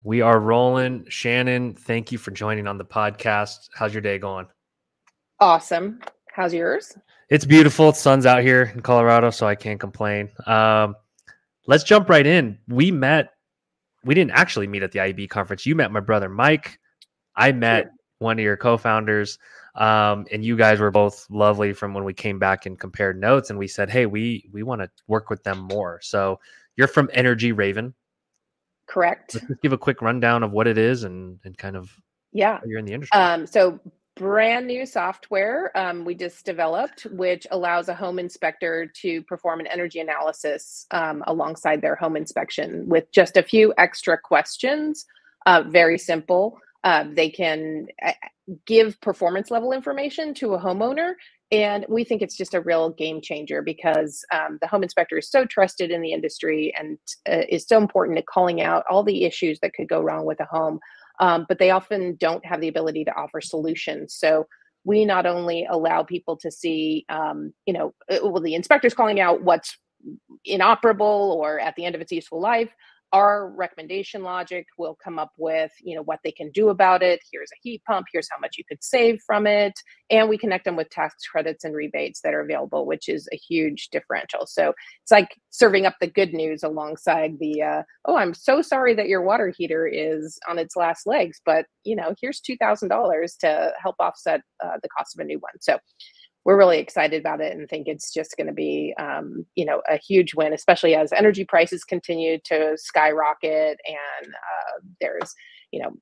We are rolling. Shannon, thank you for joining on the podcast. How's your day going? Awesome. How's yours? It's beautiful. Sun's out here in Colorado, so I can't complain. Let's jump right in. We didn't actually meet at the IEB conference. You met my brother, Mike. I met True. one of your co-founders, and you guys were both lovely from when we came back and compared notes, and we said, hey, we want to work with them more. So you're from Energy Raven. Correct. Let's just give a quick rundown of what it is and kind of Yeah. you're in the industry. So brand new software we just developed, which allows a home inspector to perform an energy analysis alongside their home inspection with just a few extra questions. Very simple. They can give performance level information to a homeowner. And we think it's just a real game changer because the home inspector is so trusted in the industry and is so important at calling out all the issues that could go wrong with a home. But they often don't have the ability to offer solutions. So we not only allow people to see, the inspector's calling out what's inoperable or at the end of its useful life. Our recommendation logic will come up with, what they can do about it. Here's a heat pump. Here's how much you could save from it. And we connect them with tax credits and rebates that are available, which is a huge differential. So it's like serving up the good news alongside the, I'm so sorry that your water heater is on its last legs, but, here's $2,000 to help offset the cost of a new one. So we're really excited about it and think it's just going to be, a huge win, especially as energy prices continue to skyrocket and there's,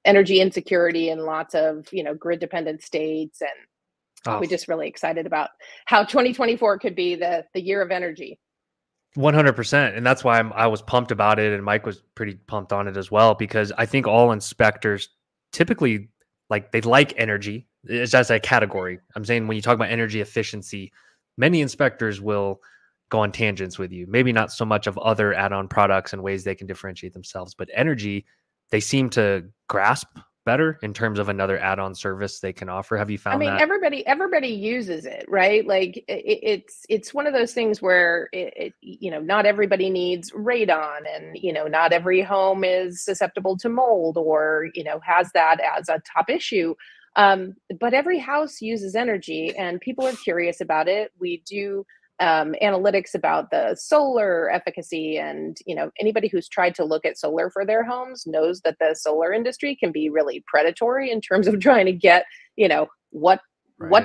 energy insecurity in lots of, grid dependent states. And we're just really excited about how 2024 could be the year of energy. 100%. And that's why I was pumped about it. And Mike was pretty pumped on it as well, because I think all inspectors typically they like energy. It's just a category. I'm saying when you talk about energy efficiency, many inspectors will go on tangents with you. Maybe not so much of other add-on products and ways they can differentiate themselves, but energy, they seem to grasp better in terms of another add-on service they can offer. Have you found that? Everybody uses it, right? Like it's one of those things where not everybody needs radon, and not every home is susceptible to mold or has that as a top issue. But every house uses energy, and people are curious about it. We do analytics about the solar efficacy, and anybody who's tried to look at solar for their homes knows that the solar industry can be really predatory in terms of trying to get what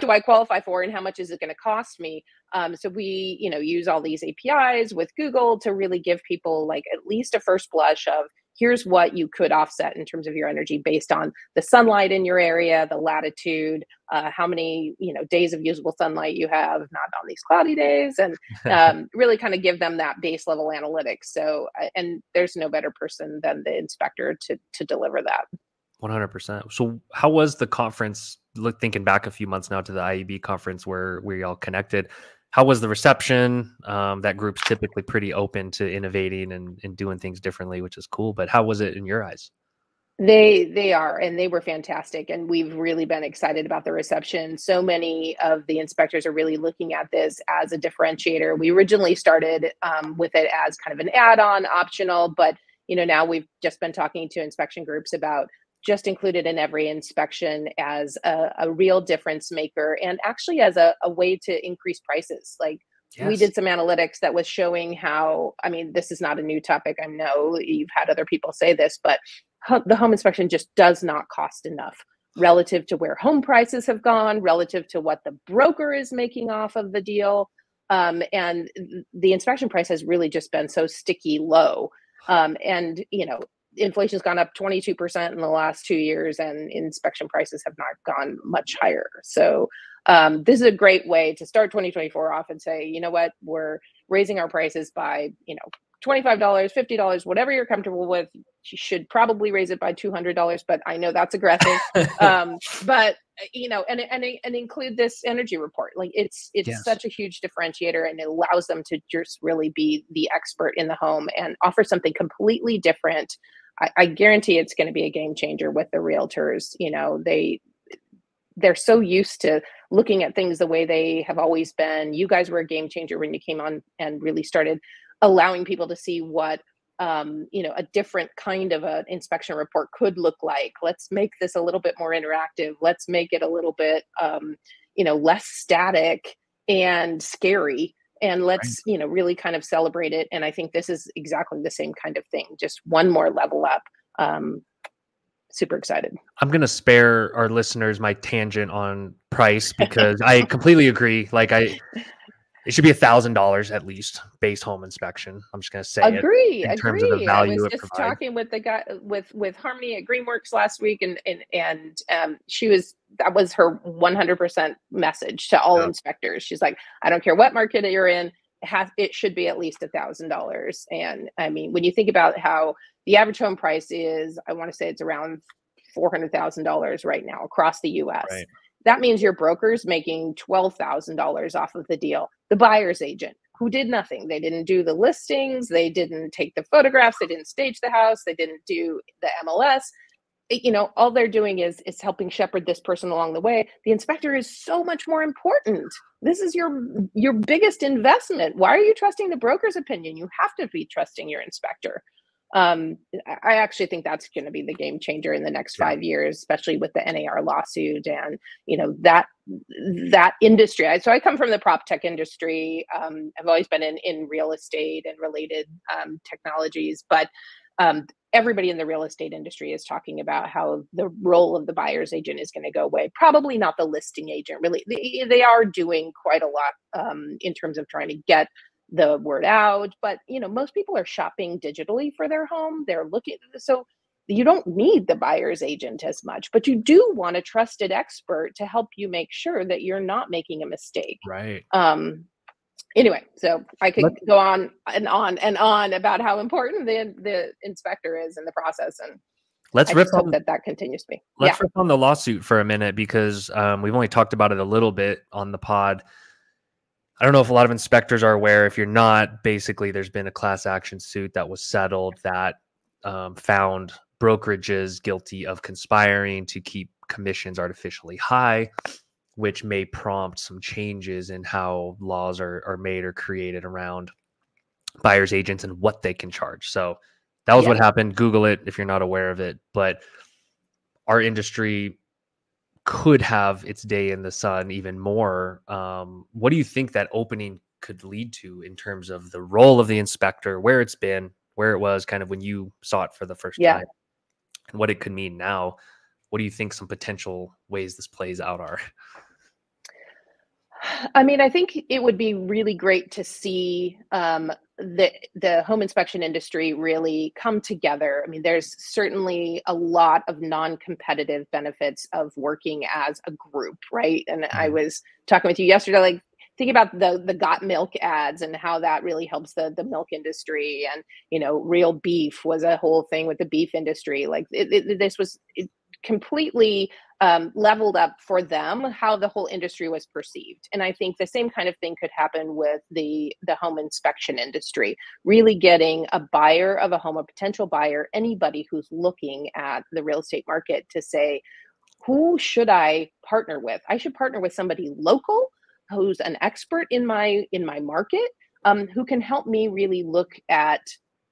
do I qualify for and how much is it going to cost me. So we use all these APIs with Google to really give people at least a first blush of here's what you could offset in terms of your energy based on the sunlight in your area, the latitude, how many days of usable sunlight you have, not on these cloudy days, and really kind of give them that base level analytics. So, and there's no better person than the inspector to deliver that. 100%. So how was the conference, thinking back a few months now to the IEB conference where we all connected? How was the reception? That group's typically pretty open to innovating and doing things differently, which is cool. But how was it in your eyes? They are, and they were fantastic. And we've really been excited about the reception. So many of the inspectors are really looking at this as a differentiator. We originally started with it as kind of an add-on optional, but now we've just been talking to inspection groups about just included in every inspection as a real difference maker, and actually as a way to increase prices. We did some analytics that was showing how, this is not a new topic. I know you've had other people say this, but the home inspection just does not cost enough relative to where home prices have gone, relative to what the broker is making off of the deal. And the inspection price has really just been so sticky low. Inflation's gone up 22% in the last 2 years, and inspection prices have not gone much higher. So this is a great way to start 2024 off and say, you know what, we're raising our prices by, $25, $50, whatever you're comfortable with. You should probably raise it by $200, but I know that's aggressive. But and include this energy report. It's such a huge differentiator, and it allows them to just really be the expert in the home and offer something completely different. I guarantee it's going to be a game changer with the realtors. They're so used to looking at things the way they have always been. You guys were a game changer when you came on and really started allowing people to see what a different kind of an inspection report could look like. Let's make this a little bit more interactive. Let's make it a little bit, less static and scary. And let's, really kind of celebrate it. And I think this is exactly the same kind of thing, just one more level up. Super excited. I'm going to spare our listeners my tangent on price because I completely agree. Like it should be $1,000 at least base home inspection. I'm just going to say agree. in terms of the value I was it just provides. talking with the guy with Harmony at Greenworks last week, and that was her 100% message to all inspectors. She's like, I don't care what market you're in, it should be at least $1,000. And I mean, when you think about how the average home price is, I want to say it's around $400,000 right now across the U.S. Right. That means your broker's making $12,000 off of the deal. The buyer's agent, who did nothing. They didn't do the listings. They didn't take the photographs. They didn't stage the house. They didn't do the MLS. All they're doing is helping shepherd this person along the way. The inspector is so much more important. This is your biggest investment. Why are you trusting the broker's opinion? You have to be trusting your inspector. I actually think that's going to be the game changer in the next 5 years, especially with the NAR lawsuit and, that industry. So I come from the prop tech industry. I've always been in real estate and related technologies, but everybody in the real estate industry is talking about how the role of the buyer's agent is going to go away. Probably not the listing agent. Really, they are doing quite a lot in terms of trying to get the word out, but most people are shopping digitally for their home. They're looking, so you don't need the buyer's agent as much, but you do want a trusted expert to help you make sure that you're not making a mistake. Right. Anyway, so I could go on and on and on about how important the inspector is in the process, and I just hope that continues to be. Let's rip on the lawsuit for a minute because we've only talked about it a little bit on the pod. I don't know if a lot of inspectors are aware. If you're not, basically there's been a class action suit that was settled that found brokerages guilty of conspiring to keep commissions artificially high, which may prompt some changes in how laws are made or created around buyer's agents and what they can charge. So that was what happened. Google it if you're not aware of it. But our industry could have its day in the sun even more. What do you think that opening could lead to in terms of the role of the inspector, where it's been, where it was kind of when you saw it for the first time, and what it could mean now? What do you think some potential ways this plays out are? I mean, I think it would be really great to see the home inspection industry really come together. I mean, there's certainly a lot of non-competitive benefits of working as a group, right? And I was talking with you yesterday, like think about the Got Milk ads and how that really helps the milk industry. And, Real Beef was a whole thing with the beef industry. Like this was completely leveled up for them how the whole industry was perceived. And I think the same kind of thing could happen with the home inspection industry, really getting a buyer of a home, a potential buyer, anybody who's looking at the real estate market to say, who should I partner with? I should partner with somebody local who's an expert in my market, who can help me really look at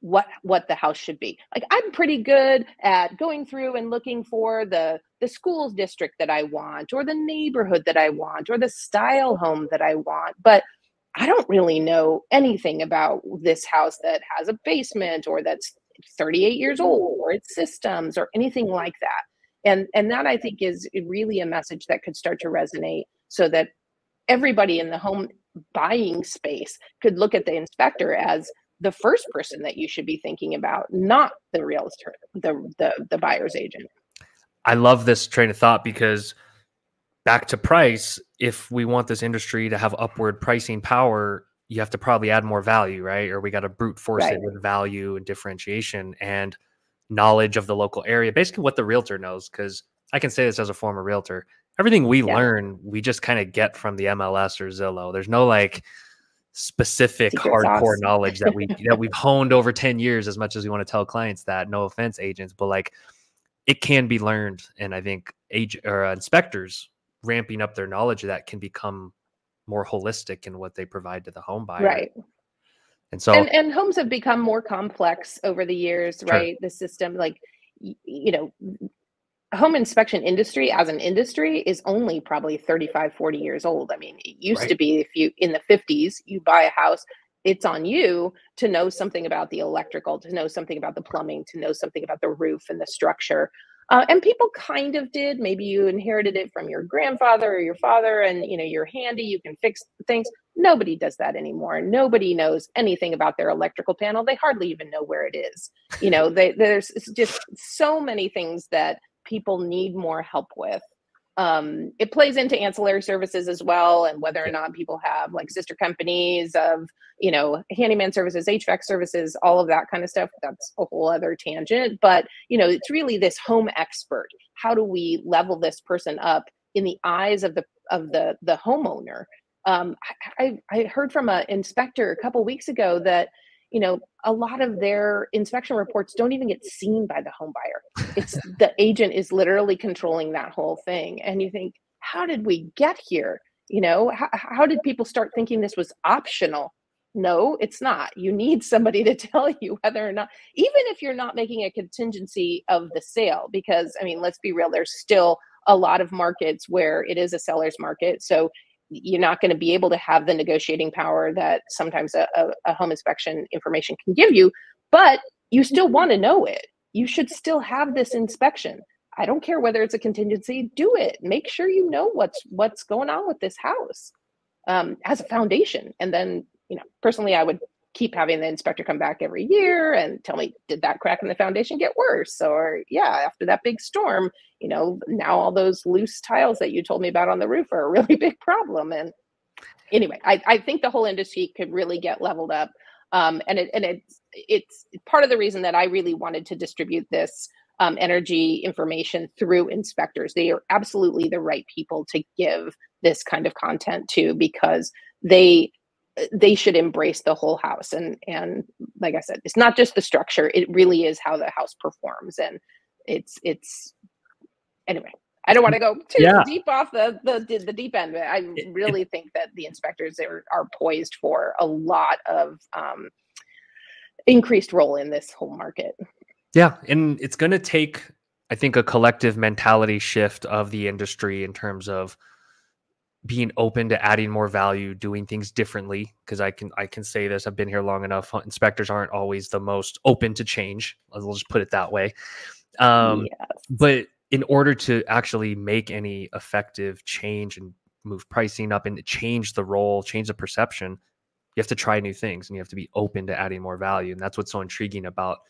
what the house should be. Like I'm pretty good at going through and looking for the schools district that I want, or the neighborhood that I want, or the style home that I want, but I don't really know anything about this house that has a basement or that's 38 years old or its systems or anything like that. And that I think is really a message that could start to resonate so that everybody in the home buying space could look at the inspector as the first person that you should be thinking about, not the realtor, the buyer's agent. I love this train of thought because back to price, if we want this industry to have upward pricing power, you have to probably add more value, right? Or we got to brute force it with value and differentiation and knowledge of the local area, basically what the realtor knows. Because I can say this as a former realtor, everything we learn, we just kind of get from the MLS or Zillow. There's no like specific hardcore knowledge that we've honed over 10 years, as much as we want to tell clients that. No offense, agents, but like it can be learned. And I think inspectors ramping up their knowledge of that can become more holistic in what they provide to the home buyer. Right. And so, and homes have become more complex over the years, sure, right? The system, like, you know, home inspection industry as an industry is only probably 35, 40 years old. I mean, it used right. to be, if you in the 50s you buy a house, it's on you to know something about the electrical, to know something about the plumbing, to know something about the roof and the structure. And people kind of did. Maybe you inherited it from your grandfather or your father, and you're handy, you can fix things. Nobody does that anymore. Nobody knows anything about their electrical panel. They hardly even know where it is. There's just so many things that people need more help with. It plays into ancillary services as well, and whether or Yeah. not people have like sister companies of, handyman services, HVAC services, all of that kind of stuff. That's a whole other tangent. But, it's really this home expert. How do we level this person up in the eyes of the homeowner? I heard from an inspector a couple weeks ago that, a lot of their inspection reports don't even get seen by the home buyer. It's the agent is literally controlling that whole thing. And you think, how did we get here? How did people start thinking this was optional? No, it's not. You need somebody to tell you whether or not, even if you're not making a contingency of the sale, because I mean, let's be real, there's still a lot of markets where it is a seller's market. So you're not going to be able to have the negotiating power that sometimes a home inspection information can give you, but you still want to know it. You should still have this inspection. I don't care whether it's a contingency, do it. Make sure you know what's going on with this house, as a foundation. And then, personally, I would keep having the inspector come back every year and tell me, did that crack in the foundation get worse? Or yeah, after that big storm, now all those loose tiles that you told me about on the roof are a really big problem. And anyway, I think the whole industry could really get leveled up. It's part of the reason that I really wanted to distribute this energy information through inspectors. They are absolutely the right people to give this kind of content to, because they should embrace the whole house. And like I said, it's not just the structure, it really is how the house performs. And it's anyway, I don't want to go too Yeah. deep off the deep end, but I really think that the inspectors are poised for a lot of increased role in this whole market. Yeah. And it's going to take, I think, a collective mentality shift of the industry in terms of being open to adding more value, doing things differently. Because I can say this, I've been here long enough. Inspectors aren't always the most open to change. I'll just put it that way. Yes. But in order to actually make any effective change and move pricing up and change the role, change the perception, you have to try new things and you have to be open to adding more value. And that's what's so intriguing about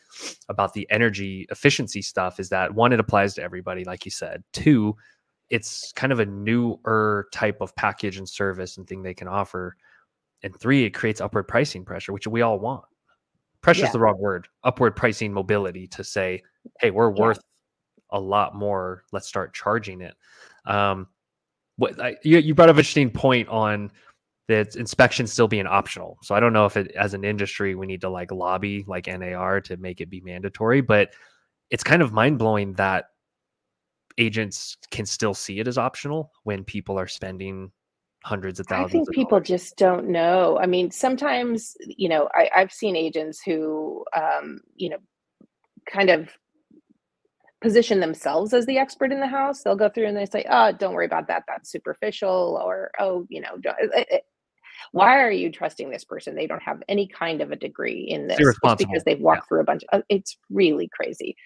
the energy efficiency stuff, is that one, it applies to everybody, like you said. Two, it's kind of a newer type of package and service and thing they can offer. And three, it creates upward pricing pressure, which we all want. Pressure is Yeah. the wrong word. Upward pricing mobility to say, hey, we're Yeah. worth a lot more. Let's start charging it. You brought up an interesting point on that inspection still being optional. So I don't know if it, as an industry, we need to like lobby like NAR to make it be mandatory, but it's kind of mind blowing that agents can still see it as optional when people are spending hundreds of I thousands think of people dollars. just don't know. I mean, sometimes, I've seen agents who, kind of position themselves as the expert in the house. They'll go through and they say, "Oh, don't worry about that. That's superficial." Or, "Oh, why are you trusting this person? They don't have any kind of a degree in It's this just because irresponsible. they've Yeah. walked through a bunch of." It's really crazy.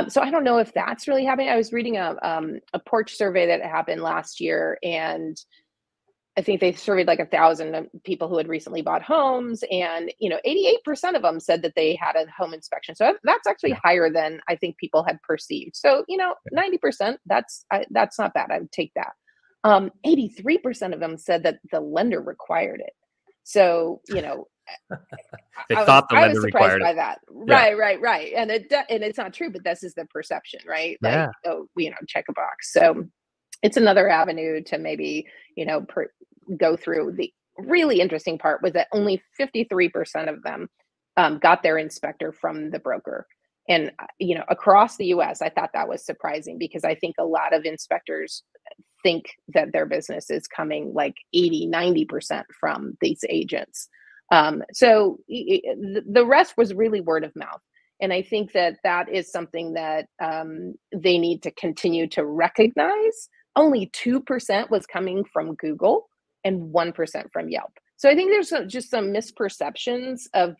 So I don't know if that's really happening. I was reading a porch survey that happened last year, and I think they surveyed like 1,000 people who had recently bought homes, and 88% of them said that they had a home inspection. So that's actually Yeah. higher than I think people had perceived. So 90%, that's not bad. I would take that. 83% of them said that the lender required it. So They I was thought the I was lender surprised required it. by that. Yeah. Right, and and it's not true, but this is the perception, right? Like, Yeah. oh, check a box. So it's another avenue to maybe go through. The really interesting part was that only 53% of them got their inspector from the broker. And across the US, I thought that was surprising, because I think a lot of inspectors think that their business is coming like 80, 90% from these agents. So the rest was really word of mouth. And I think that that is something that they need to continue to recognize. Only 2% was coming from Google and 1% from Yelp. So I think there's just some misperceptions of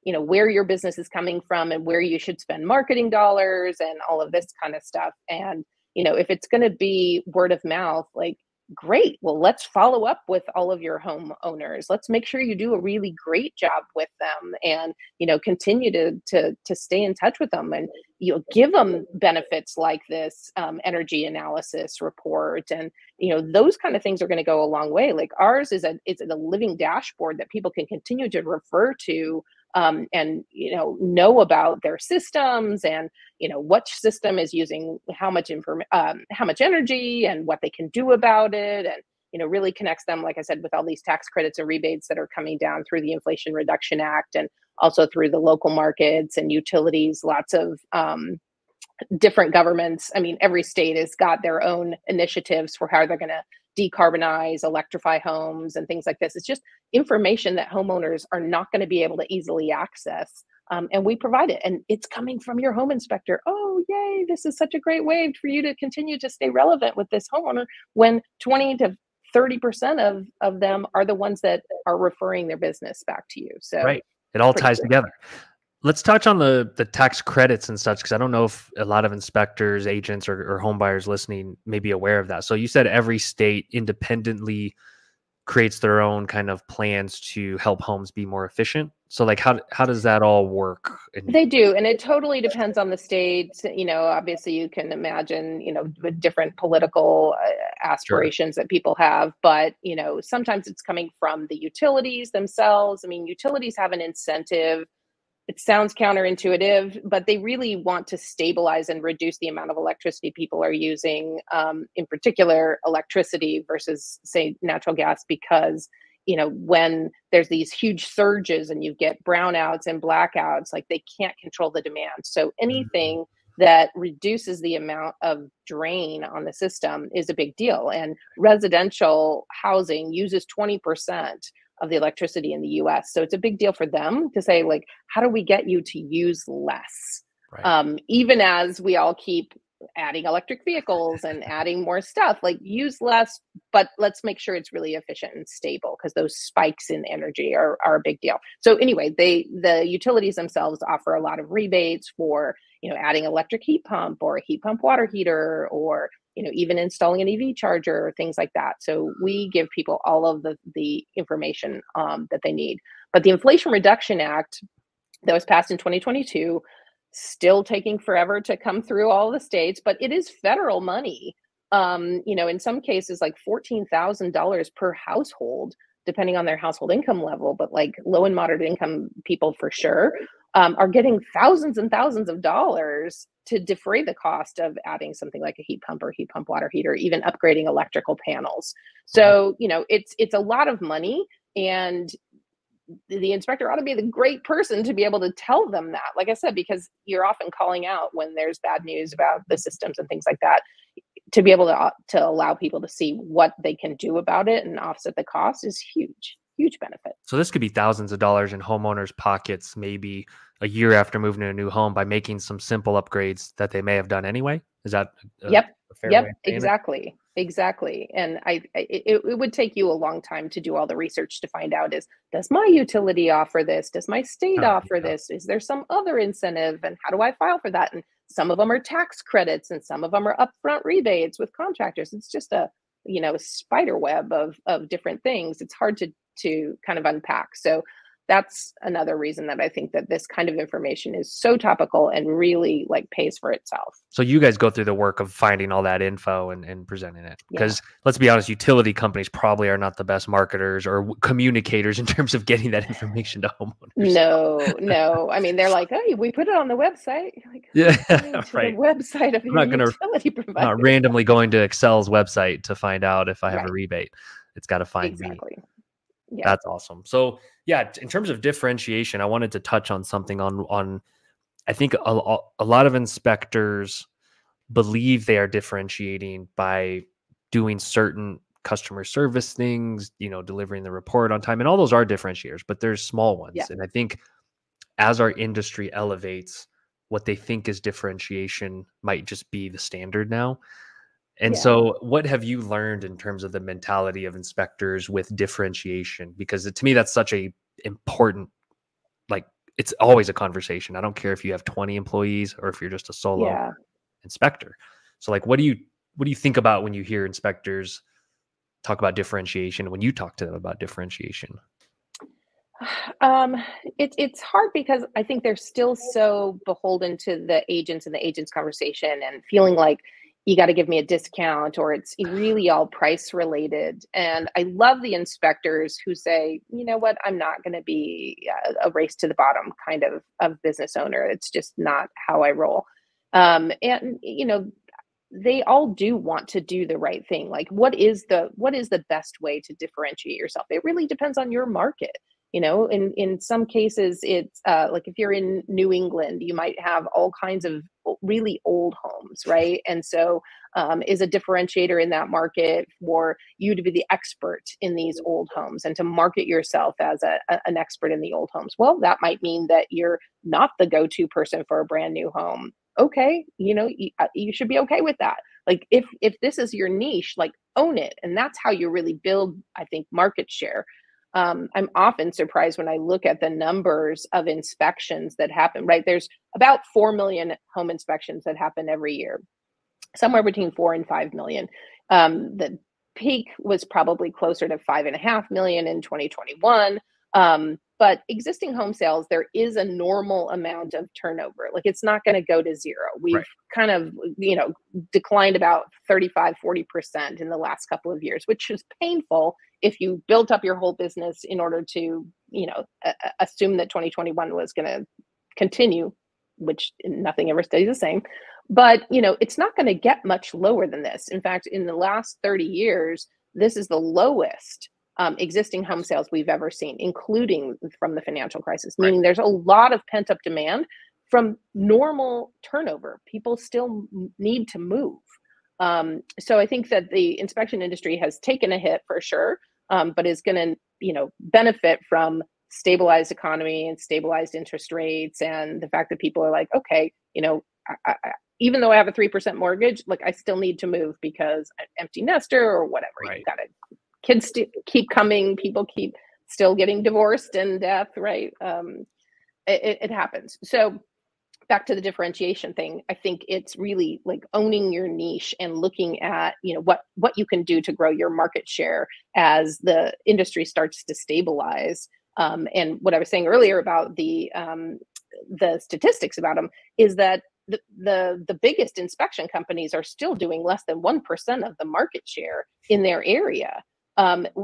where your business is coming from and where you should spend marketing dollars and all of this kind of stuff. And if it's going to be word of mouth, like, great. Well, let's follow up with all of your homeowners. Let's make sure you do a really great job with them, and continue to stay in touch with them, and give them benefits like this energy analysis report, and those kind of things are going to go a long way. Like ours is a living dashboard that people can continue to refer to, and know about their systems, and what system is using how much energy, and what they can do about it, and really connects them, like I said, with all these tax credits and rebates that are coming down through the Inflation Reduction Act, and also through the local markets and utilities. Lots of different governments. I mean, every state has got their own initiatives for how they're going to decarbonize, electrify homes, and things like this. It's just information that homeowners are not going to be able to easily access. And we provide it, and it's coming from your home inspector. Oh, yay, this is such a great way for you to continue to stay relevant with this homeowner, when 20 to 30% of them are the ones that are referring their business back to you. So right. It all ties together. Let's touch on the tax credits and such, because I don't know if a lot of inspectors, agents, or home buyers listening may be aware of that. So you said every state independently creates their own kind of plans to help homes be more efficient. So like, how does that all work? They do. And it totally depends on the state. Obviously you can imagine, with different political aspirations that people have, but, sometimes it's coming from the utilities themselves. I mean, utilities have an incentive. It sounds counterintuitive, but they really want to stabilize and reduce the amount of electricity people are using, in particular electricity versus, say, natural gas, because when there's these huge surges and you get brownouts and blackouts, like, they can't control the demand. So anything that reduces the amount of drain on the system is a big deal. And residential housing uses 20% of the electricity in the US. So it's a big deal for them to say, like, how do we get you to use less? Right. Even as we all keep adding electric vehicles and adding more stuff, like, use less, but let's make sure it's really efficient and stable, because those spikes in energy are a big deal. So anyway, the utilities themselves offer a lot of rebates for, adding electric heat pump or a heat pump water heater, or even installing an EV charger or things like that. So we give people all of the information that they need. But the Inflation Reduction Act that was passed in 2022, still taking forever to come through all the states, but it is federal money. In some cases, like $14,000 per household, depending on their household income level, but like low and moderate income people for sure, are getting thousands and thousands of dollars to defray the cost of adding something like a heat pump or heat pump water heater, even upgrading electrical panels. So, it's a lot of money, and the inspector ought to be the great person to be able to tell them that, like I said, because you're often calling out when there's bad news about the systems and things like that. To be able to allow people to see what they can do about it and offset the cost is huge benefit. So this could be thousands of dollars in homeowners' pockets, maybe a year after moving to a new home, by making some simple upgrades that they may have done anyway. Is that a fair way of saying it? Exactly. And it would take you a long time to do all the research to find out, does my utility offer this? Does my state offer this? Is there some other incentive? And how do I file for that? And some of them are tax credits, and some of them are upfront rebates with contractors. It's just a spider web of different things. It's hard to kind of unpack. So that's another reason that I think that this kind of information is so topical and really pays for itself. So you guys go through the work of finding all that info and presenting it, because let's be honest, utility companies probably are not the best marketers or communicators in terms of getting that information to homeowners. No. I mean, they're like, "Hey, we put it on the website." You're like, right. The website of your utility provider. I'm not randomly going to Excel's website to find out if I have a rebate. It's got to find me. Yeah. That's awesome. So in terms of differentiation, I wanted to touch on something on I think a lot of inspectors believe they are differentiating by doing certain customer service things, delivering the report on time, and all those are differentiators, but there's small Yeah. ones. And I think as our industry elevates, what they think is differentiation might just be the standard now. And Yeah. so what have you learned in terms of the mentality of inspectors with differentiation? Because to me, that's such a important, like, it's always a conversation. I don't care if you have 20 employees or if you're just a solo Yeah. inspector. So like, what do you think about when you hear inspectors talk about differentiation, when you talk to them about differentiation? Um, it's hard because I think they're still so beholden to the agents and the agents conversation and feeling like you got to give me a discount or it's really all price related. And I love the inspectors who say, you know what, I'm not going to be a race to the bottom kind of business owner. It's just not how I roll. And they all do want to do the right thing. Like what is the best way to differentiate yourself? It really depends on your market. In some cases, it's like if you're in New England, you might have all kinds of really old homes, right? And so is a differentiator in that market for you to be the expert in these old homes and to market yourself as an expert in the old homes. Well, that might mean that you're not the go-to person for a brand new home. Okay, you should be okay with that. Like if this is your niche, like own it, and that's how you really build, I think, market share. I'm often surprised when I look at the numbers of inspections that happen, right? There's about 4 million home inspections that happen every year, somewhere between 4 and 5 million. The peak was probably closer to 5.5 million in 2021. But existing home sales, there is a normal amount of turnover. Like it's not going to go to zero. We've Right. kind of, declined about 35-40% in the last couple of years, which is painful if you built up your whole business in order to, assume that 2021 was going to continue, which nothing ever stays the same. But, it's not going to get much lower than this. In fact, in the last 30 years, this is the lowest existing home sales we've ever seen, including from the financial crisis, Right. meaning there's a lot of pent up demand from normal turnover. People still need to move. So I think that the inspection industry has taken a hit for sure, but is going to, benefit from stabilized economy and stabilized interest rates, and the fact that people are like, okay, even though I have a 3% mortgage, like I still need to move because I'm empty nester or whatever. Right. You got to kids keep coming, people keep still getting divorced and death, right? It happens. So back to the differentiation thing, I think it's really like owning your niche and looking at, what you can do to grow your market share as the industry starts to stabilize. And what I was saying earlier about the statistics about them is that the biggest inspection companies are still doing less than 1% of the market share in their area.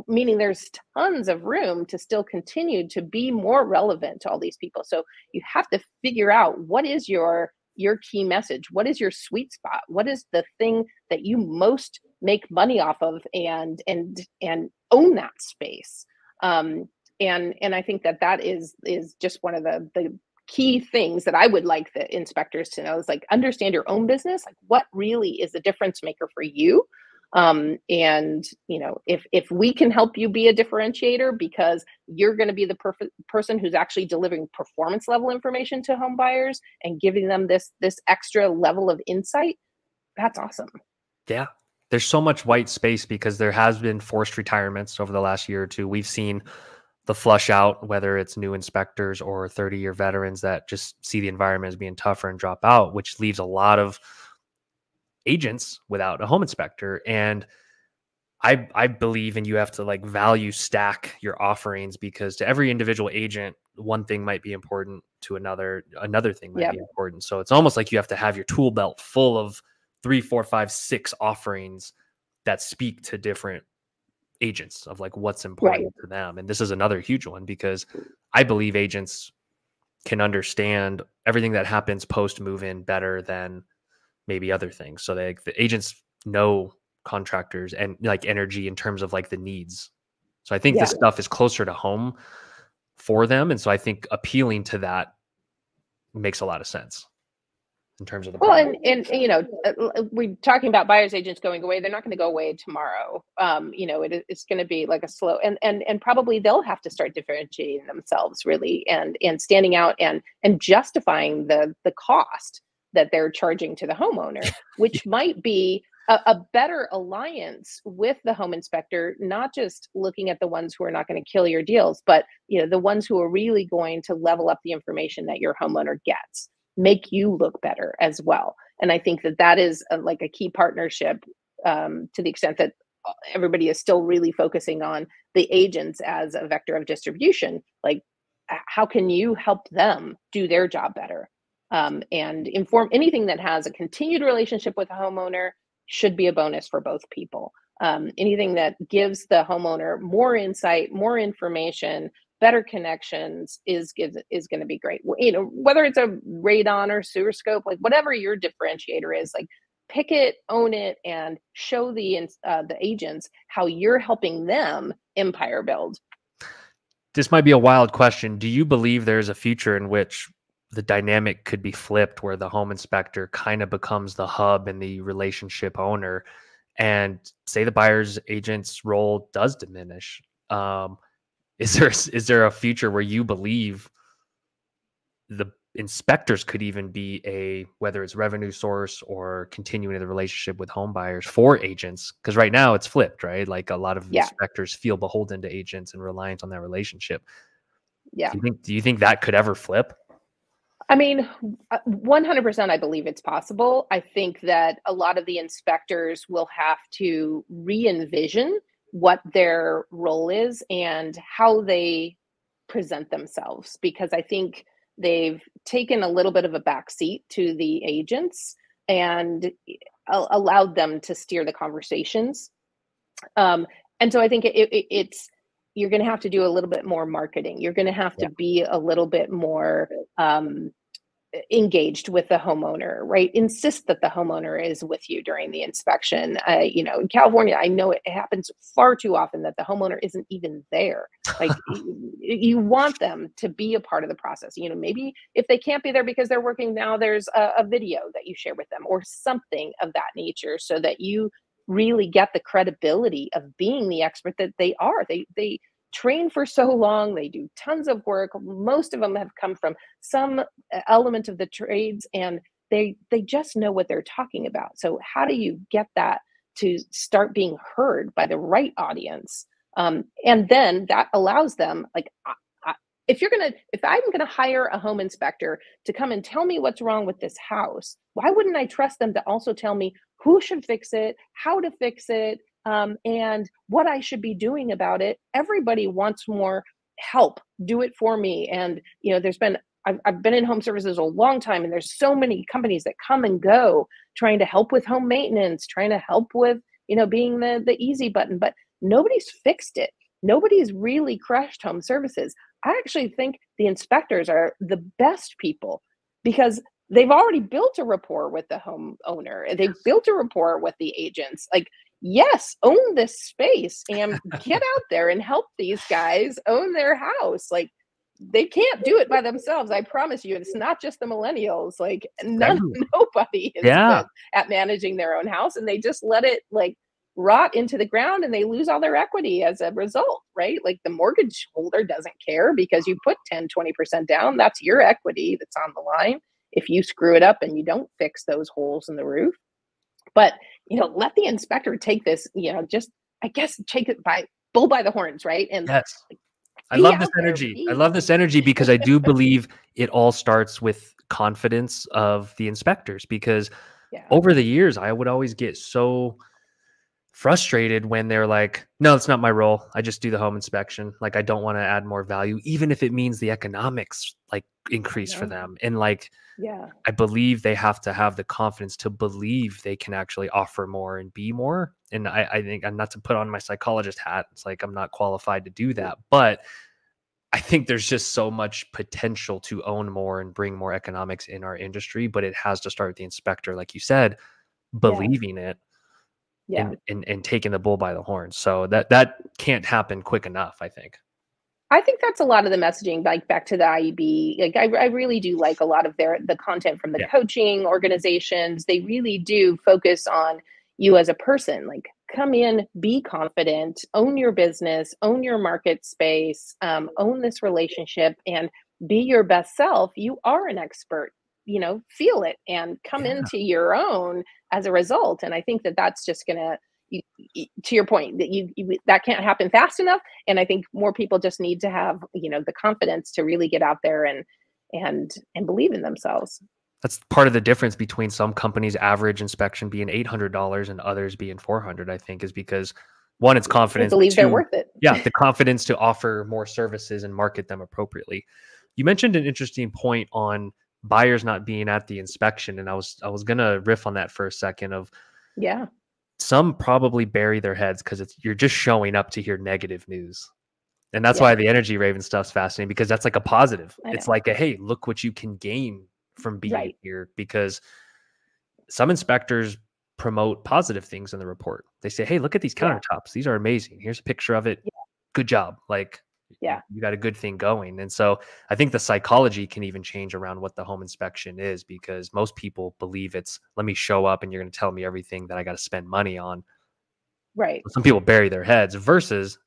Meaning there's tons of room to still continue to be more relevant to all these people. So you have to figure out what is your key message, what is your sweet spot, what is the thing that you most make money off of, and own that space. And I think that is just one of the key things that I would like the inspectors to know is like understand your own business, like what really is the difference maker for you. And if we can help you be a differentiator because you're going to be the perfect person who's actually delivering performance level information to home buyers and giving them this extra level of insight, that's awesome. Yeah. There's so much white space because there has been forced retirements over the last year or two. We've seen the flush out, whether it's new inspectors or 30-year veterans that just see the environment as being tougher and drop out, which leaves a lot of agents without a home inspector. And I believe in you have to like value stack your offerings because to every individual agent, one thing might be important to another thing might be important. So it's almost like you have to have your tool belt full of 3, 4, 5, 6 offerings that speak to different agents of like what's important to them. And this is another huge one because I believe agents can understand everything that happens post move in better than maybe other things. So the agents know contractors and like energy in terms of like the needs. So I think this stuff is closer to home for them. And so I think appealing to that makes a lot of sense. in terms of the Well, product. we're talking about buyer's agents going away. They're not going to go away tomorrow. It's going to be like a slow, and probably they'll have to start differentiating themselves really, and standing out and justifying the cost that they're charging to the homeowner, which might be a better alliance with the home inspector, not just looking at the ones who are not going to kill your deals, but the ones who are really going to level up the information that your homeowner gets, make you look better as well. And I think that is like a key partnership, to the extent that everybody is still really focusing on the agents as a vector of distribution. Like, how can you help them do their job better? And inform anything that has a continued relationship with a homeowner should be a bonus for both people. Anything that gives the homeowner more insight, more information, better connections is going to be great. Whether it's a radon or sewer scope, like whatever your differentiator is, like pick it, own it, and show the agents how you're helping them empire build. This might be a wild question. Do you believe there's a future in which the dynamic could be flipped, where the home inspector kind of becomes the hub and the relationship owner, and say the buyer's agent's role does diminish? Is there a future where you believe the inspectors could even be whether it's revenue source or continuing the relationship with home buyers for agents? Because right now it's flipped, right? Like a lot of inspectors feel beholden to agents and reliant on that relationship. Yeah. Do you think that could ever flip? I mean, 100% I believe it's possible. I think that a lot of the inspectors will have to re-envision what their role is and how they present themselves, because I think they've taken a little bit of a backseat to the agents and allowed them to steer the conversations. And so I think it's you're going to have to do a little bit more marketing. You're going to have to be a little bit more engaged with the homeowner, right? Insist that the homeowner is with you during the inspection. In California, I know it happens far too often that the homeowner isn't even there. Like you want them to be a part of the process. Maybe if they can't be there because they're working now, there's a video that you share with them or something of that nature, so that you really get the credibility of being the expert that they are. They train for so long, they do tons of work. Most of them have come from some element of the trades, and they just know what they're talking about. So how do you get that to start being heard by the right audience? And then that allows them, like, if I'm gonna hire a home inspector to come and tell me what's wrong with this house, why wouldn't I trust them to also tell me who should fix it, how to fix it, and what I should be doing about it? Everybody wants more help. Do it for me. And I've been in home services a long time, and there's so many companies that come and go trying to help with home maintenance, trying to help with being the easy button, but nobody's fixed it. Nobody's really crushed home services. I actually think the inspectors are the best people, because they've already built a rapport with the homeowner, and they've built a rapport with the agents. Like, yes, own this space and get out there and help these guys own their house. Like, they can't do it by themselves. I promise you. It's not just the millennials. Like, nobody is good at managing their own house, and they just let it like rot into the ground, and they lose all their equity as a result, right? Like, the mortgage holder doesn't care because you put 10-20% down. That's your equity that's on the line if you screw it up and you don't fix those holes in the roof. But let the inspector take this, just, I guess, take it bull by the horns, right? And yes, I love this energy. I love this energy, because I do believe it all starts with confidence of the inspectors, because over the years, I would always get so frustrated when they're like, no, it's not my role. I just do the home inspection. Like, I don't want to add more value, even if it means the economics like increase for them. And like, I believe they have to have the confidence to believe they can actually offer more and be more. And I think, and not to put on my psychologist hat, it's like, I'm not qualified to do that, but I think there's just so much potential to own more and bring more economics in our industry, but it has to start with the inspector, like you said, believing it. And taking the bull by the horns. So that can't happen quick enough, I think. I think that's a lot of the messaging, like back to the IEB. Like I really do like a lot of the content from the Yeah. coaching organizations. They really do focus on you as a person. Like come in, be confident, own your business, own your market space, own this relationship, and be your best self. You are an expert. Feel it and come Yeah. into your own as a result. And I think that that's just gonna. To your point, that that can't happen fast enough, and I think more people just need to have the confidence to really get out there and believe in themselves. That's part of the difference between some companies' average inspection being $800 and others being 400, I think, is because one, it's They confidence, but believe they're two, worth it. yeah, the confidence to offer more services and market them appropriately. You mentioned an interesting point on buyers not being at the inspection, and I was gonna riff on that for a second of Yeah, some probably bury their heads because you're just showing up to hear negative news. And that's why yeah, the energy raven stuff's fascinating because that's like a positive. I It's know. like a hey, look what you can gain from being Right. here because some inspectors promote positive things in the report. They say, "Hey, look at these Yeah, countertops. These are amazing. Here's a picture of it. Good job." Like yeah, you got a good thing going. And so I think the psychology can even change around what the home inspection is because most people believe it's let me show up and you're going to tell me everything that I got to spend money on. right, Some people bury their heads versus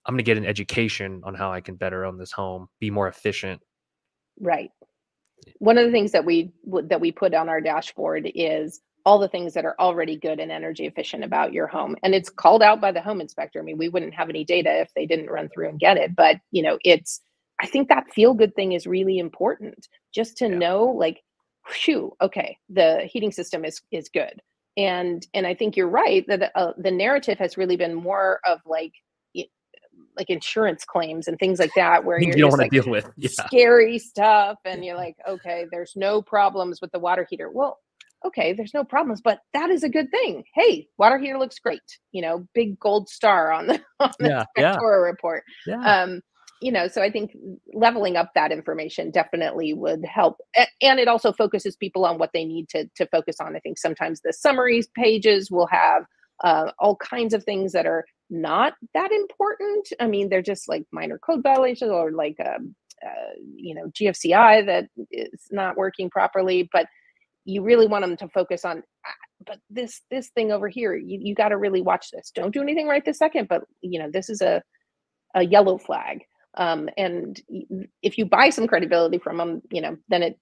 I'm going to get an education on how I can better own this home, be more efficient. right. One of the things that we put on our dashboard is all the things that are already good and energy efficient about your home, and it's called out by the home inspector. I mean, we wouldn't have any data if they didn't run through and get it, but it's I think that feel good thing is really important, just to Yeah. know, like, phew, okay, the heating system is good. And I think you're right that the narrative has really been more of like insurance claims and things like that, where Things you're you don't just want like to deal with. Yeah. scary stuff, and you're like, okay, there's no problems with the water heater. Well, okay, there's no problems, but that is a good thing. Hey, water heater looks great. Big gold star on the on the Yeah. Yeah. Spectora report. Yeah. Um, so I think leveling up that information definitely would help, and it also focuses people on what they need to focus on. I think sometimes the summaries pages will have all kinds of things that are not that important. I mean, they're just like minor code violations, or like GFCI that is not working properly. But you really want them to focus on. But this thing over here, you got to really watch this. Don't do anything right this second. But this is a yellow flag. And if you buy some credibility from them, then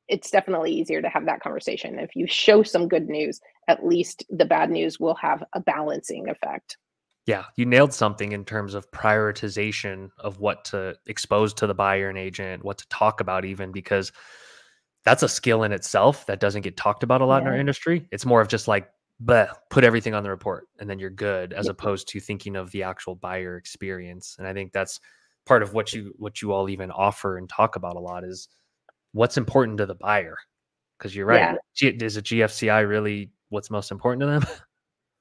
it's definitely easier to have that conversation. If you show some good news, at least the bad news will have a balancing effect. Yeah. You nailed something in terms of prioritization of what to expose to the buyer and agent, what to talk about, even because that's a skill in itself that doesn't get talked about a lot in our Yeah. industry. It's more of just like, bleh, put everything on the report and then you're good, as Yeah. opposed to thinking of the actual buyer experience. And I think that's part of what you all even offer and talk about a lot is what's important to the buyer. Because you're right. Yeah. Is a GFCI really what's most important to them?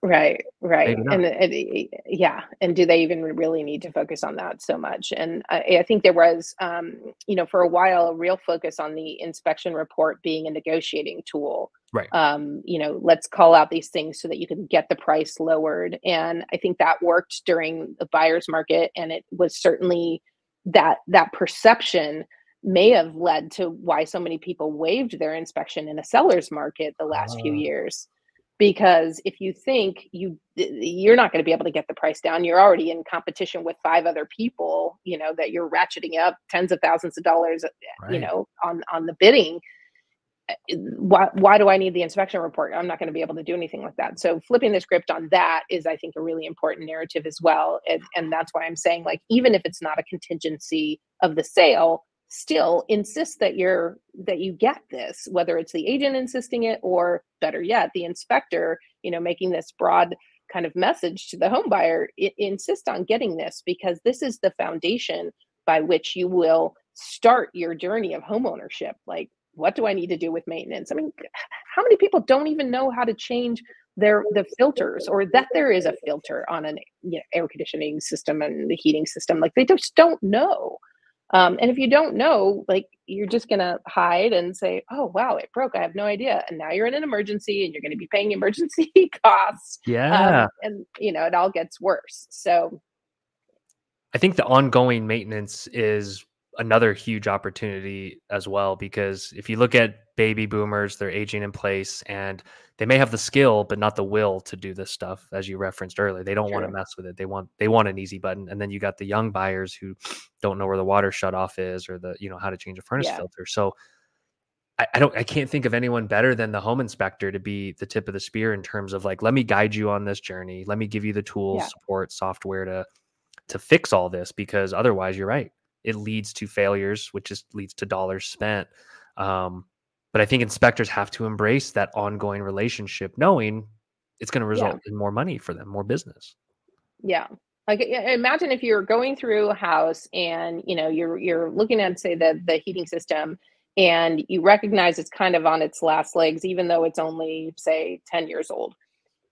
Right, right. Maybe not. Yeah. And do they even really need to focus on that so much? And I think there was, for a while, a real focus on the inspection report being a negotiating tool. Right. Let's call out these things so that you can get the price lowered. And I think that worked during the buyer's market. And it was certainly that perception may have led to why so many people waived their inspection in a seller's market the last few Uh, years. Because if you think you're not going to be able to get the price down, you're already in competition with five other people, that you're ratcheting up tens of thousands of dollars, right. on the bidding. Why do I need the inspection report? I'm not going to be able to do anything with that. So flipping the script on that is, I think, a really important narrative as well. And that's why I'm saying, like, even if it's not a contingency of the sale, still insist that you get this, whether it's the agent insisting it, or better yet, the inspector, making this broad kind of message to the home buyer. Insist on getting this, because this is the foundation by which you will start your journey of home ownership. Like, what do I need to do with maintenance? I mean, how many people don't even know how to change the filters, or that there is a filter on an air conditioning system and the heating system? Like, they just don't know. And if you don't know, like, you're just gonna hide and say, "Oh wow, it broke. I have no idea." And now you're in an emergency, and you're going to be paying emergency costs. Yeah. And it all gets worse. So I think the ongoing maintenance is another huge opportunity as well, because if you look at baby boomers, they're aging in place and they may have the skill but not the will to do this stuff, as you referenced earlier. They don't want to True. mess with it. They want an easy button. And then you got the young buyers who don't know where the water shut off is, or the, how to change a furnace Yeah. filter. So I can't think of anyone better than the home inspector to be the tip of the spear in terms of like, let me guide you on this journey. Let me give you the tools, Yeah. support, software to fix all this, because otherwise you're right. It leads to failures, which just leads to dollars spent. But I think inspectors have to embrace that ongoing relationship, knowing it's going to Yeah. result in more money for them, more business. Yeah. Like imagine if you're going through a house and you're looking at, say, the heating system, and you recognize it's kind of on its last legs, even though it's only, say, 10 years old.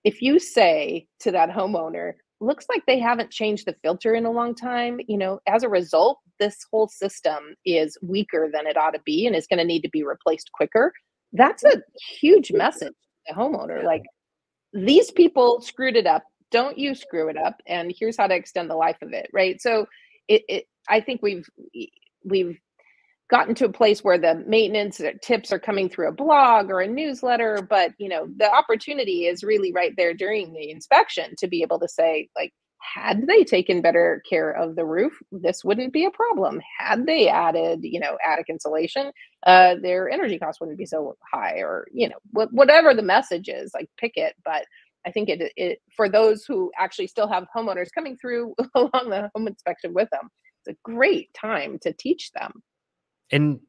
If you say to that homeowner, looks like they haven't changed the filter in a long time, as a result, this whole system is weaker than it ought to be and is going to need to be replaced quicker. That's a huge message to the homeowner. Yeah. Like, these people screwed it up. Don't you screw it up. And here's how to extend the life of it. Right. So I think we've gotten to a place where the maintenance tips are coming through a blog or a newsletter, but the opportunity is really right there during the inspection to be able to say, like, had they taken better care of the roof, this wouldn't be a problem. Had they added, attic insulation, their energy costs wouldn't be so high, or whatever the message is, like, pick it. But I think it for those who actually still have homeowners coming through along the home inspection with them, it's a great time to teach them. And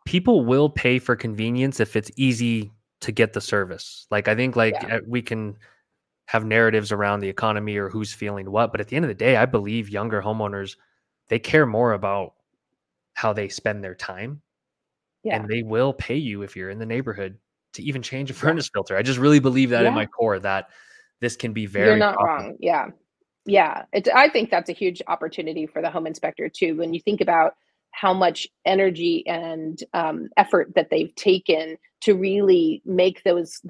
people will pay for convenience if it's easy to get the service. Like, I think like Yeah. we can have narratives around the economy or who's feeling what, but at the end of the day, I believe younger homeowners, they care more about how they spend their time, Yeah. and they will pay you if you're in the neighborhood to even change a Yeah. furnace filter. I just really believe that in Yeah. my core, that this can be You're very not profitable. wrong. Yeah. Yeah. I think that's a huge opportunity for the home inspector too. When you think about how much energy and effort that they've taken to really make those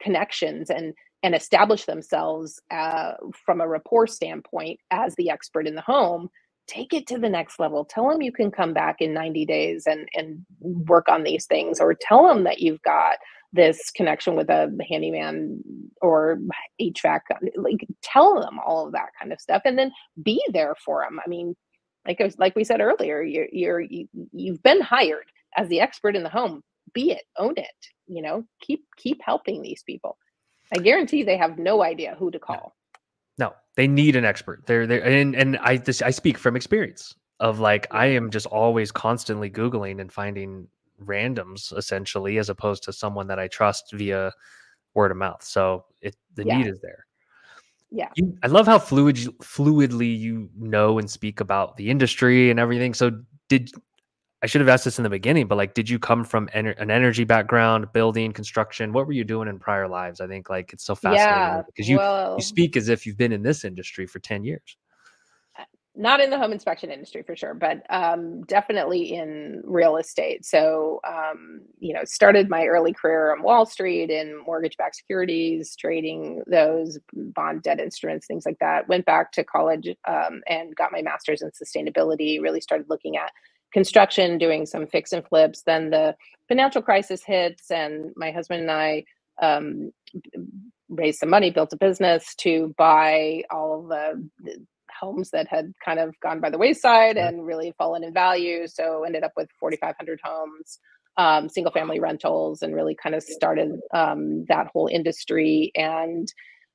connections and establish themselves from a rapport standpoint as the expert in the home, take it to the next level. Tell them you can come back in 90 days and work on these things, or tell them that you've got this connection with a handyman or HVAC. Like, tell them all of that kind of stuff, and then be there for them. I mean, like we said earlier, you've been hired as the expert in the home. Be it, own it. Keep helping these people. I guarantee they have no idea who to No, call. no, they need an expert. They're and I speak from experience of, like, I Yeah, am just always constantly Googling and finding randoms, essentially, as opposed to someone that I trust via word of mouth. So the yeah, need is there. yeah. I love how fluidly you know and speak about the industry and everything. So did I should have asked this in the beginning, but like, did you come from an energy background, building, construction? What were you doing in prior lives? I think like it's so fascinating Yeah. because you Well, speak as if you've been in this industry for 10 years. not in the home inspection industry for sure, but definitely in real estate. So, started my early career on Wall Street in mortgage-backed securities, trading those bond debt instruments, things like that. Went back to college and got my master's in sustainability. Really started looking at construction, doing some fix and flips. Then the financial crisis hits, and my husband and I raised some money, built a business to buy all of the homes that had kind of gone by the wayside Sure. and really fallen in value. So ended up with 4,500 homes, single family rentals, and really kind of started that whole industry. And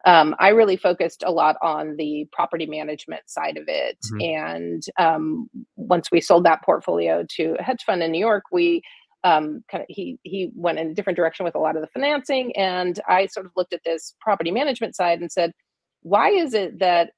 I really focused a lot on the property management side of it. Mhm. And once we sold that portfolio to a hedge fund in New York, we he went in a different direction with a lot of the financing, and I sort of looked at this property management side and said, why is it that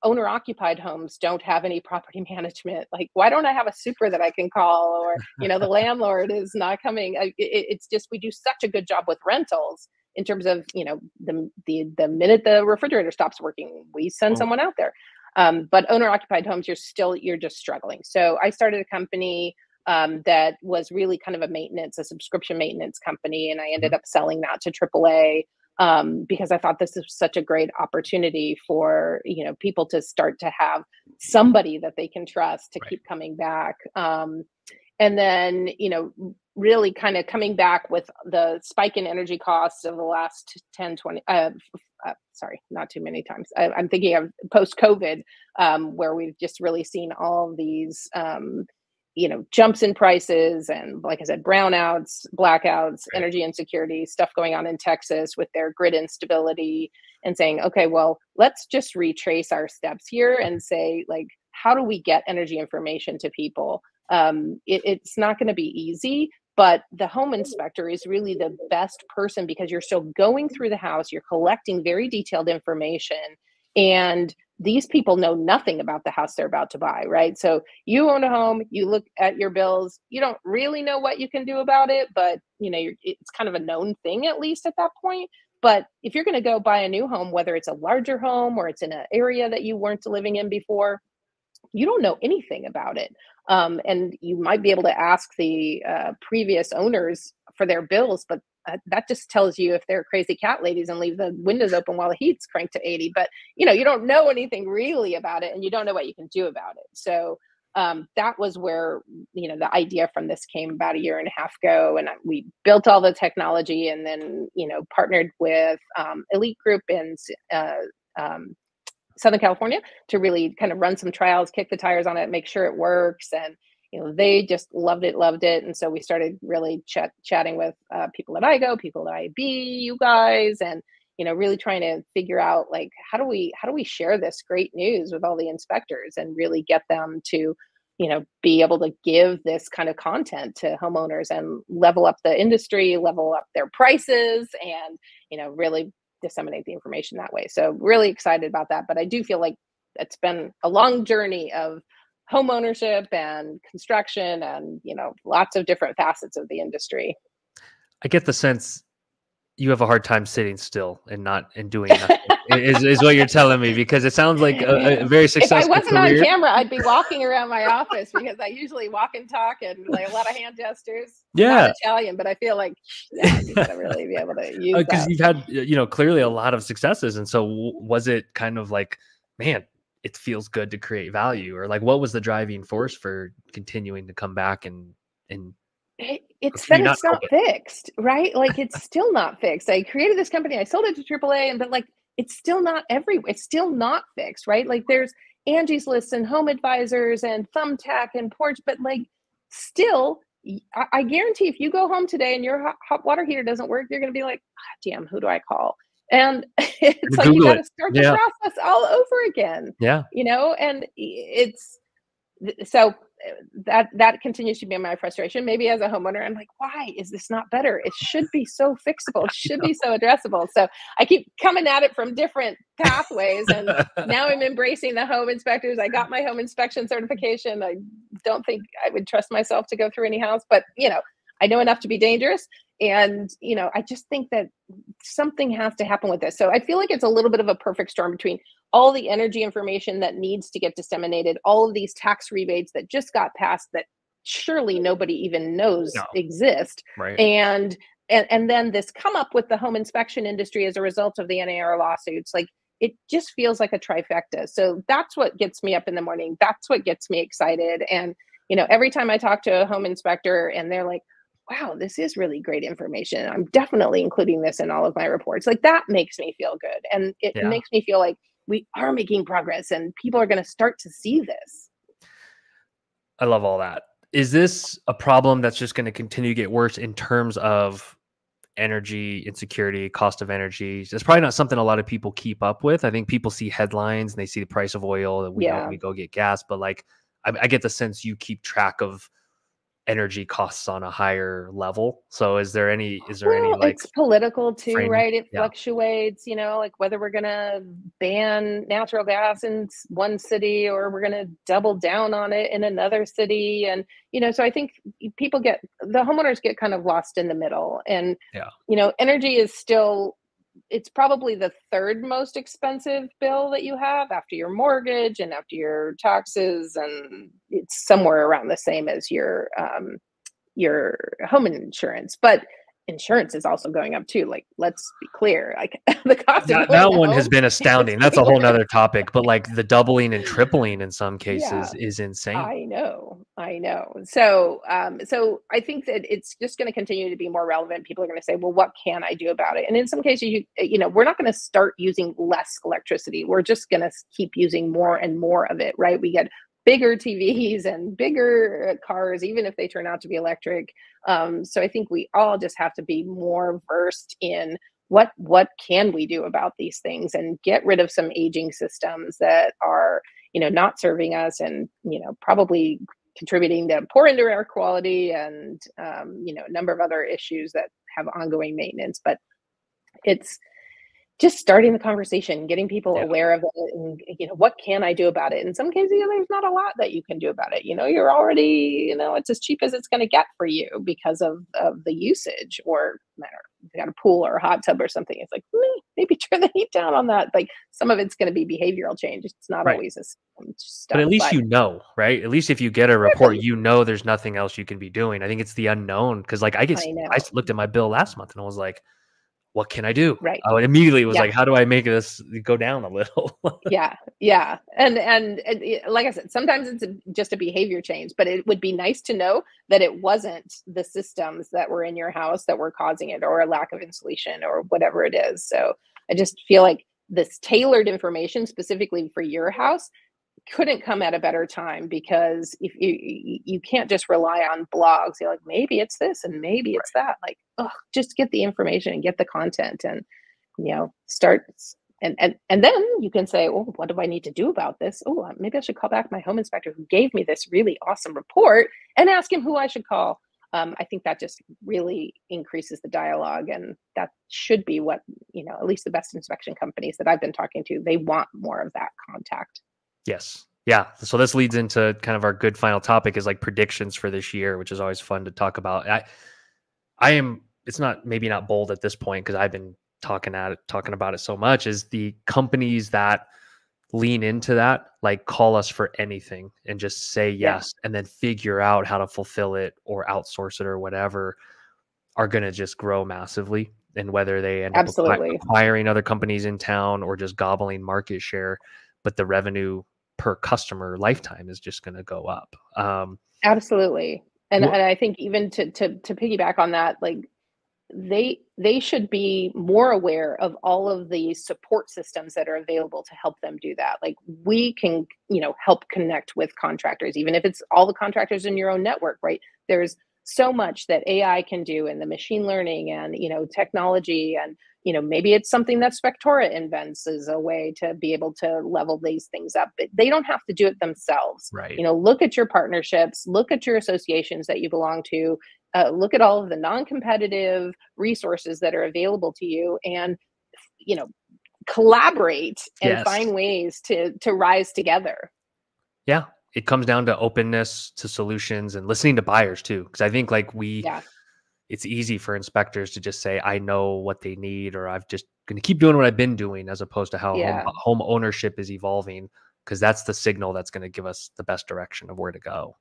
owner occupied homes don't have any property management? Like, why don't I have a super that I can call, or the landlord is not coming? It's just, we do such a good job with rentals in terms of the minute the refrigerator stops working, we send Well, someone out there. But owner occupied homes, you're just struggling. So I started a company that was really kind of a subscription maintenance company, and I ended mhm. up selling that to AAA because I thought this is such a great opportunity for people to start to have somebody that they can trust to Right. keep coming back. And then, really kind of coming back with the spike in energy costs of the last 10, 20, sorry, not too many times. I'm thinking of post-COVID, where we've just really seen all of these, jumps in prices and, like I said, brownouts, blackouts, Right. energy insecurity, stuff going on in Texas with their grid instability, and saying, okay, well, let's just retrace our steps here and say, like, how do we get energy information to people? It's not going to be easy, but the home inspector is really the best person because you're still going through the house, you're collecting very detailed information, and these people know nothing about the house they're about to buy, right? So you own a home, you look at your bills, you don't really know what you can do about it, but it's kind of a known thing, at least at that point. But if you're going to go buy a new home, whether it's a larger home or it's in an area that you weren't living in before, you don't know anything about it. And you might be able to ask the previous owners for their bills, but that just tells you if they're crazy cat ladies and leave the windows open while the heat's cranked to 80. But you don't know anything really about it, and you don't know what you can do about it. So that was where the idea from this came about a year and a half ago, and we built all the technology, and then partnered with Elite Group in Southern California to really kind of run some trials, kick the tires on it, make sure it works. And, they just loved it. And so we started really chatting with people at IGO, people at IB, you guys, and, really trying to figure out, like, how do we share this great news with all the inspectors and really get them to, be able to give this kind of content to homeowners and level up the industry, level up their prices, and, really disseminate the information that way. So really excited about that. But I do feel like it's been a long journey of home ownership and construction and, lots of different facets of the industry. I get the sense you have a hard time sitting still and doing nothing is what you're telling me, because it sounds like a very successful If I wasn't career. on camera, I'd be walking around my office because I usually walk and talk and like a lot of hand gestures. Yeah. I'm not Italian, but I feel like you gotta really be able to use that. Because you've had, clearly a lot of successes. And so was it kind of like, man, it feels good to create value, or like, what was the driving force for continuing to come back and it's that it's not fixed, right? Like, it's still not fixed. I created this company, I sold it to AAA, but like, it's still not everywhere. It's still not fixed, right? Like, there's Angie's List and Home Advisors and Thumbtack and Porch, but like, still, I guarantee if you go home today and your hot water heater doesn't work, you're going to be like, oh, damn, who do I call? And it's like, you got to start the process all over again. Yeah. And it's so that continues to be my frustration. Maybe as a homeowner, I'm like, why is this not better? It should be so fixable. It should be so addressable. So I keep coming at it from different pathways. And now I'm embracing the home inspectors. I got my home inspection certification. I don't think I would trust myself to go through any house, but I know enough to be dangerous. And, I just think that something has to happen with this. So I feel like it's a little bit of a perfect storm between all the energy information that needs to get disseminated, all of these tax rebates that just got passed that surely nobody even knows exist. Right. And then this come up with the home inspection industry as a result of the NAR lawsuits. Like, it just feels like a trifecta. So that's what gets me up in the morning. That's what gets me excited. And, every time I talk to a home inspector and they're like, wow, this is really great information, I'm definitely including this in all of my reports. Like, that makes me feel good. And it makes me feel like we are making progress and people are going to start to see this. I love all that. Is this a problem that's just going to continue to get worse in terms of energy insecurity, cost of energy? It's probably not something a lot of people keep up with. I think people see headlines and they see the price of oil and we go get gas, but like, I get the sense you keep track of energy costs on a higher level. So is there any like, it's political too, framing? Right? It fluctuates, like whether we're going to ban natural gas in one city or we're going to double down on it in another city. And, so I think the homeowners get kind of lost in the middle. And, energy is still, it's probably the third most expensive bill that you have after your mortgage and after your taxes. And it's somewhere around the same as your home insurance. But insurance is also going up too. Like, let's be clear, like the cost of That owning a one has home been is astounding. That's a whole ridiculous. nother topic, but like the doubling and tripling in some Yeah, cases is insane. I know, I know. So, so I think that it's just going to continue to be more relevant. People are going to say, "Well, what can I do about it?" And in some cases, we're not going to start using less electricity. We're just going to keep using more and more of it, right? We get bigger TVs and bigger cars, even if they turn out to be electric. So I think we all just have to be more versed in what can we do about these things and get rid of some aging systems that are not serving us and, probably contributing to poor indoor air quality and, a number of other issues that have ongoing maintenance. But it's just starting the conversation, getting people Yeah. aware of it and, what can I do about it? In some cases, there's not a lot that you can do about it. You're already, it's as cheap as it's going to get for you because of the usage or matter. If you got a pool or a hot tub or something, it's like, maybe turn the heat down on that. Like some of it's going to be behavioral change. It's not Right. always this But stuff, at least but right? At least if you get a report, there's nothing else you can be doing. I think it's the unknown because like I know. looked at my bill last month and I was like, what can I do? Right. I immediately was Yeah. like, how do I make this go down a little? Yeah. Yeah. And like I said, sometimes it's just a behavior change, but it would be nice to know that it wasn't the systems that were in your house that were causing it or a lack of insulation or whatever it is. So I just feel like this tailored information specifically for your house couldn't come at a better time because if you can't just rely on blogs. You're like, maybe it's this and maybe it's that. Like, just get the information and get the content and start and then you can say, oh, what do I need to do about this? Oh, maybe I should call back my home inspector who gave me this really awesome report and ask him who I should call. I think that just really increases the dialogue, and that should be what at least the best inspection companies that I've been talking to, they want more of that contact. Yes. Yeah. So this leads into kind of our good final topic is like predictions for this year, which is always fun to talk about. It's not, maybe not bold at this point because I've been talking about it so much, is the companies that lean into that, like call us for anything and just say yes and then figure out how to fulfill it or outsource it or whatever, are going to just grow massively. And whether they end up Absolutely. acquiring other companies in town or just gobbling market share, but the revenue per customer lifetime is just going to go up. Absolutely. And I think even to piggyback on that, like they should be more aware of all of the support systems that are available to help them do that. Like we can, help connect with contractors, even if it's all the contractors in your own network, right? There's so much that AI can do and the machine learning and, technology and, maybe it's something that Spectora invents as a way to be able to level these things up. But they don't have to do it themselves. Right. Look at your partnerships, look at your associations that you belong to, look at all of the non-competitive resources that are available to you and, collaborate and find ways to rise together. Yeah. It comes down to openness to solutions and listening to buyers too. Cause I think like it's easy for inspectors to just say, I know what they need, or I've just going to keep doing what I've been doing, as opposed to how home ownership is evolving. Cause that's the signal that's going to give us the best direction of where to go.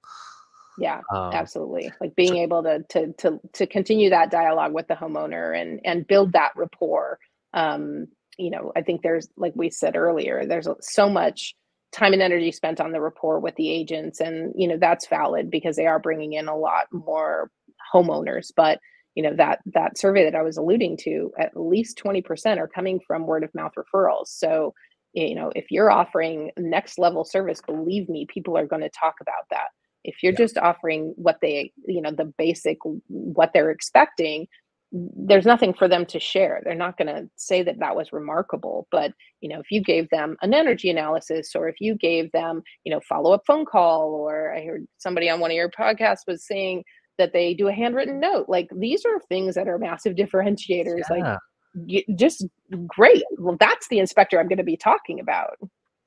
Yeah, absolutely. Like being able to continue that dialogue with the homeowner and build that rapport. I think there's, like we said earlier, there's so much time and energy spent on the rapport with the agents, and that's valid because they are bringing in a lot more homeowners. But that survey that I was alluding to, at least 20% are coming from word of mouth referrals. So if you're offering next level service, believe me, people are going to talk about that. If you're just offering what they, the basic, what they're expecting, there's nothing for them to share. They're not going to say that that was remarkable. But, if you gave them an energy analysis, or if you gave them, follow-up phone call, or I heard somebody on one of your podcasts was saying that they do a handwritten note. Like these are things that are massive differentiators. Like just great. Well, that's the inspector I'm going to be talking about.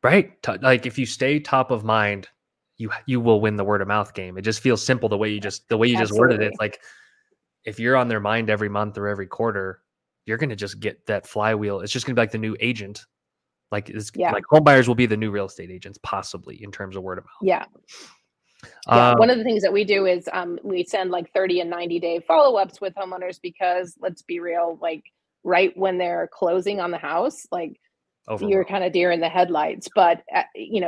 Right. Like if you stay top of mind, you will win the word of mouth game. It just feels simple the way you just worded it. Like if you're on their mind every month or every quarter, you're going to just get that flywheel. It's just going to be like the new agent. Like like home buyers will be the new real estate agents, possibly, in terms of word of mouth. Yeah. Yeah, Uh, one of the things that we do is we send like 30 and 90-day follow-ups with homeowners because let's be real, like right when they're closing on the house, like you're overwhelmed. kind of deer in the headlights. But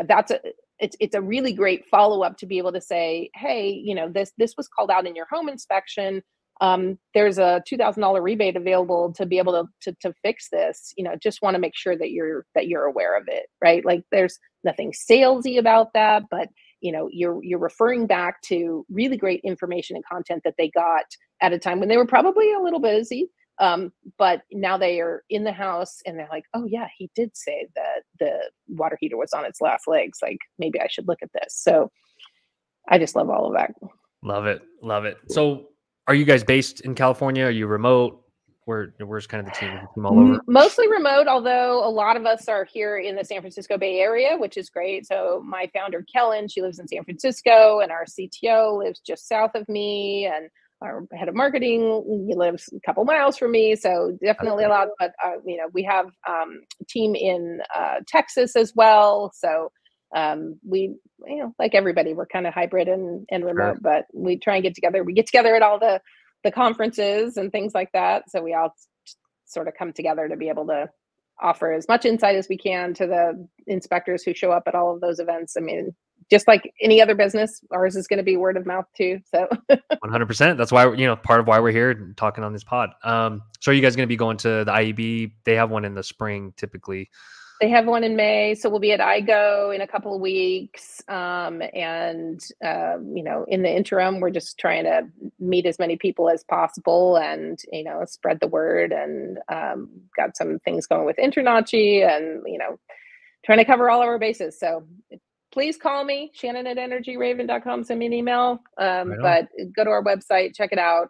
that's it's a really great follow-up to be able to say, hey, this was called out in your home inspection. There's a $2,000 rebate available to be able to fix this. Just want to make sure that you're aware of it, right? Like there's nothing salesy about that, but you're referring back to really great information and content that they got at a time when they were probably a little busy. But now they are in the house and they're like, oh yeah, he did say that the water heater was on its last legs. Like maybe I should look at this. So I just love all of that. Love it. Love it. So are you guys based in California? Are you remote? Where's kind of the team? Is the team all over? Mostly remote, although a lot of us are here in the San Francisco Bay Area, which is great. So my founder, Kellen, she lives in San Francisco, and our CTO lives just south of me, and our head of marketing, he lives a couple miles from me. So definitely a lot. But we have a team in Texas as well. So we, like everybody, we're kind of hybrid and remote, Sure. but we try and get together. We get together at all the conferences and things like that. So we all sort of come together to be able to offer as much insight as we can to the inspectors who show up at all of those events. I mean, just like any other business, ours is going to be word of mouth too. So 100%. That's why, part of why we're here and talking on this pod. So are you guys going to be going to the IEB? They have one in the spring typically. they have one in May, so we'll be at IGO in a couple of weeks. In the interim, we're just trying to meet as many people as possible and spread the word. And got some things going with Internachi, and trying to cover all of our bases. So please call me, Shannon@energyraven.com. Send me an email. Right on. But go to our website, check it out.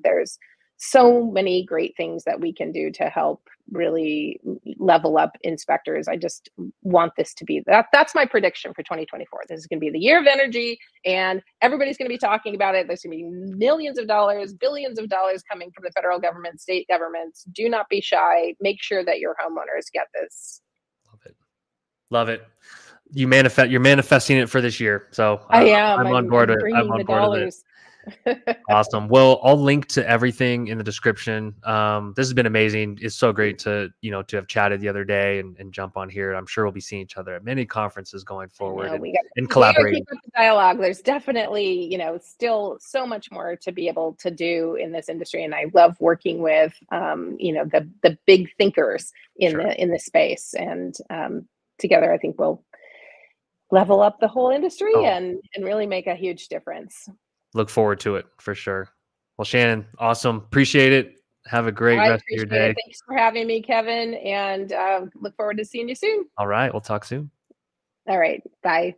There's so many great things that we can do to help really level up inspectors. I just want this to be that's my prediction for 2024. This is going to be the year of energy, and everybody's going to be talking about it. There's going to be millions of dollars, billions of dollars coming from the federal government, state governments. Do not be shy. Make sure that your homeowners get this. Love it. Love it. You're manifesting it for this year. So I am. I'm on board. I'm I'm bringing on the board with it. dollars. Awesome. Well, I'll link to everything in the description. This has been amazing. It's so great to have chatted the other day and jump on here. I'm sure we'll be seeing each other at many conferences going forward and We got to collaborating. keep up the dialogue. There's definitely, still so much more to be able to do in this industry, and I love working with, the big thinkers in Sure. the space, and together, I think we'll level up the whole industry Oh, and really make a huge difference. look forward to it for sure. Well, Shannon, awesome. Appreciate it. Have a great I rest of your appreciate day. it. Thanks for having me, Kevin, and look forward to seeing you soon. All right. We'll talk soon. All right. Bye.